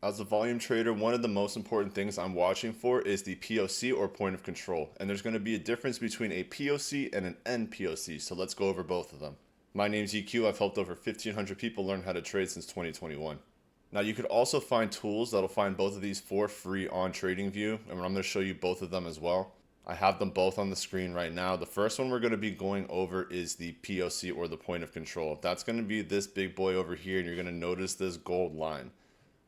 As a volume trader, one of the most important things I'm watching for is the POC or point of control. And there's going to be a difference between a POC and an nPOC. So let's go over both of them. My name's EQ. I've helped over 1,500 people learn how to trade since 2021. Now you could also find tools that'll find both of these for free on TradingView. And I'm going to show you both of them as well. I have them both on the screen right now. The first one we're going to be going over is the POC or the point of control. That's going to be this big boy over here, and you're going to notice this gold line.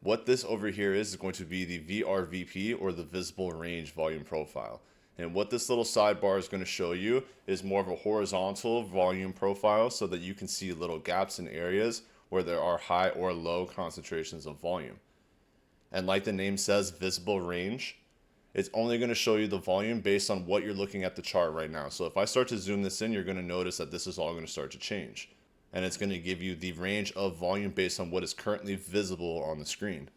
What this over here is going to be the VRVP or the visible range volume profile. And what this little sidebar is going to show you is more of a horizontal volume profile so that you can see little gaps in areas where there are high or low concentrations of volume. And like the name says, visible range, it's only going to show you the volume based on what you're looking at the chart right now. So if I start to zoom this in, you're going to notice that this is all going to start to change. And it's going to give you the range of volume based on what is currently visible on the screen.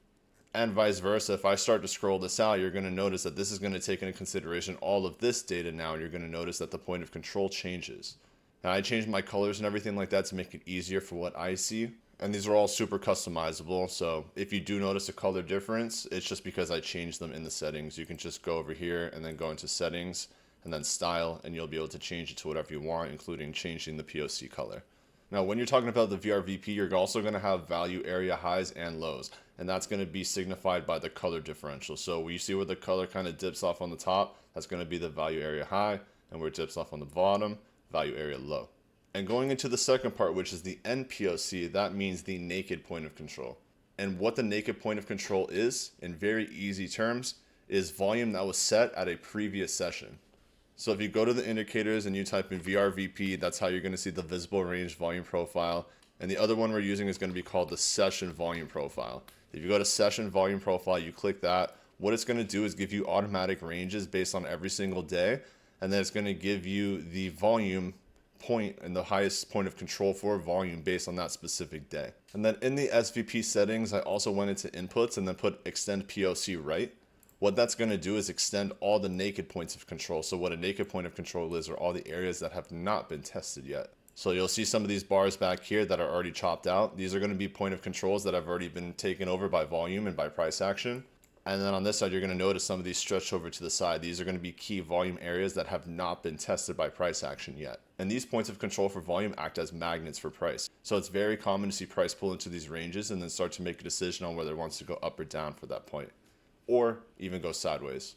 And vice versa, if I start to scroll this out, you're going to notice that this is going to take into consideration all of this data now, and you're going to notice that the point of control changes. Now I changed my colors and everything like that to make it easier for what I see. And these are all super customizable, so if you do notice a color difference, it's just because I changed them in the settings. You can just go over here and then go into settings and then style, and you'll be able to change it to whatever you want, including changing the POC color. Now, when you're talking about the VRVP, you're also going to have value area highs and lows, and that's going to be signified by the color differential. So you see where the color kind of dips off on the top, that's going to be the value area high, and where it dips off on the bottom, value area low. And going into the second part, which is the nPOC, that means the naked point of control. And what the naked point of control is, in very easy terms, is volume that was set at a previous session. So if you go to the indicators and you type in VRVP, that's how you're going to see the visible range volume profile. And the other one we're using is going to be called the session volume profile. If you go to session volume profile, you click that. What it's going to do is give you automatic ranges based on every single day. And then it's going to give you the volume point and the highest point of control for volume based on that specific day. And then in the SVP settings, I also went into inputs and then put extend POC right. What that's going to do is extend all the naked points of control. So what a naked point of control is are all the areas that have not been tested yet. So you'll see some of these bars back here that are already chopped out. These are going to be point of controls that have already been taken over by volume and by price action. And then on this side, you're going to notice some of these stretch over to the side. These are going to be key volume areas that have not been tested by price action yet. And these points of control for volume act as magnets for price. So it's very common to see price pull into these ranges and then start to make a decision on whether it wants to go up or down for that point, or even go sideways.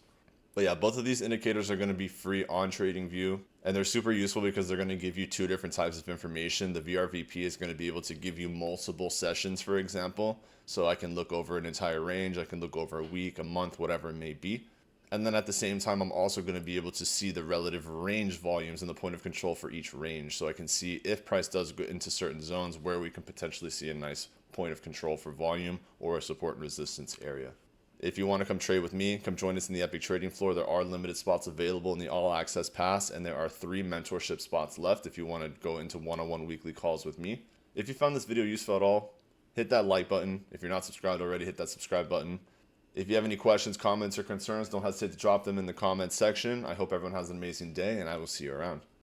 But yeah, both of these indicators are going to be free on TradingView, and they're super useful because they're going to give you two different types of information. The VRVP is going to be able to give you multiple sessions, for example. So I can look over an entire range, I can look over a week, a month, whatever it may be. And then at the same time, I'm also going to be able to see the relative range volumes and the point of control for each range. So I can see if price does go into certain zones where we can potentially see a nice point of control for volume or a support and resistance area. If you want to come trade with me, come join us in the EPIQ trading floor. There are limited spots available in the all access pass, and there are 3 mentorship spots left if you want to go into one-on-one weekly calls with me. If you found this video useful at all, hit that like button. If you're not subscribed already, hit that subscribe button. If you have any questions, comments, or concerns, don't hesitate to drop them in the comments section. I hope everyone has an amazing day, and I will see you around.